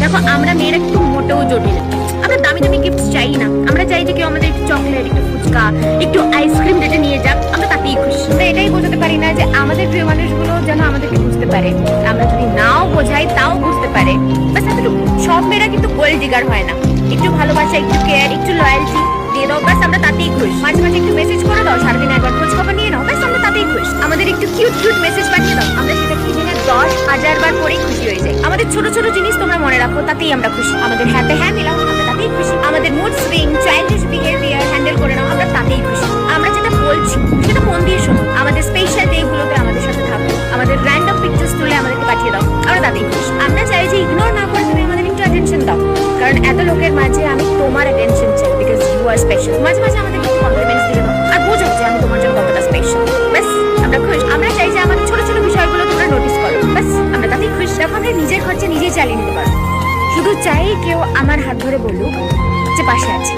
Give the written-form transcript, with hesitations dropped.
দেখো আমরা মেয়েরা কিন্তু মোটেও জটিল, আমরা দামি দামি গিফট চাই না। আমরা চাই যে কেউ আমাদের একটু চকলেট, একটু ফুচকা, একটু আইসক্রিম যেটা নিয়ে যাক, আমরা তাতেই খুশি। আমরা এটাই বোঝাতে পারি না যে আমাদের প্রিয় মানুষগুলো যেন আমাদেরকে বুঝতে পারে, আমরা যদি নাও বোঝাই তাও বুঝতে পারে। বাস এতটুকু। সব মেয়েরা কিন্তু গোল্ড ডিগার হয় না, একটু ভালোবাসা, একটু কেয়ার, একটু লয়্যালটি দিয়ে দাও, বাস আমরা তাতেই খুশি। মাঝে মাঝে একটু মেসেজ করে দাও, সারাদিন একবার খোঁজ খবর নিয়ে নাও, বাস আমরা তাতেই খুশি। আমাদের একটু কিউট কিউট মেসেজ পাঠিয়ে দাও, আমরা সেটা কি দিনে 10,000 বার করেই খুশি হয়ে যাই। আমাদের ছোট ছোট জিনিস তোমরা মনে রাখো, তাতেই আমরা খুশি। আমাদের হাতে হ্যাঁ মিলাও, আমরা তাতেই খুশি। আমাদের mood swing, childish behaviour handle করে নাও, আমরা তাতেই খুশি। আমরা যেটা বলছি সেটা মন দিয়ে শোনো। আমাদের স্পেশাল ডে গুলোতে আমাদের সাথে থাকো, আমাদের র্যান্ডম পিকচার্স তুলে আমাদেরকে পাঠিয়ে দাও, আমরা তাতেই খুশি। আমরা চাই যে ইগনোর না করে তুমি আমাদের একটু অ্যাটেনশন দাও, কারণ এত লোকের মাঝে আমি তোমার অ্যাটেনশন চাই, বিকজ ইউ আর স্পেশাল। মাঝে মাঝে আমাদের একটু কমপ্লিমেন্টস দিয়ে দাও, আর বোঝো যে আমি তোমার জন্য কতটা স্পেশাল। ব্যাস আমরা খুশি। আমরা চাই যে আমাদের ছোট ছোট বিষয়গুলো তোমরা নোটিস করো, ব্যাস আমরা তাতেই খুশি। তখন আমরা নিজের খরচে নিজেই চালিয়ে নিতে পারো। শুধু চাই কেউ আমার হাত ধরে বলুক যে পাশে আছে।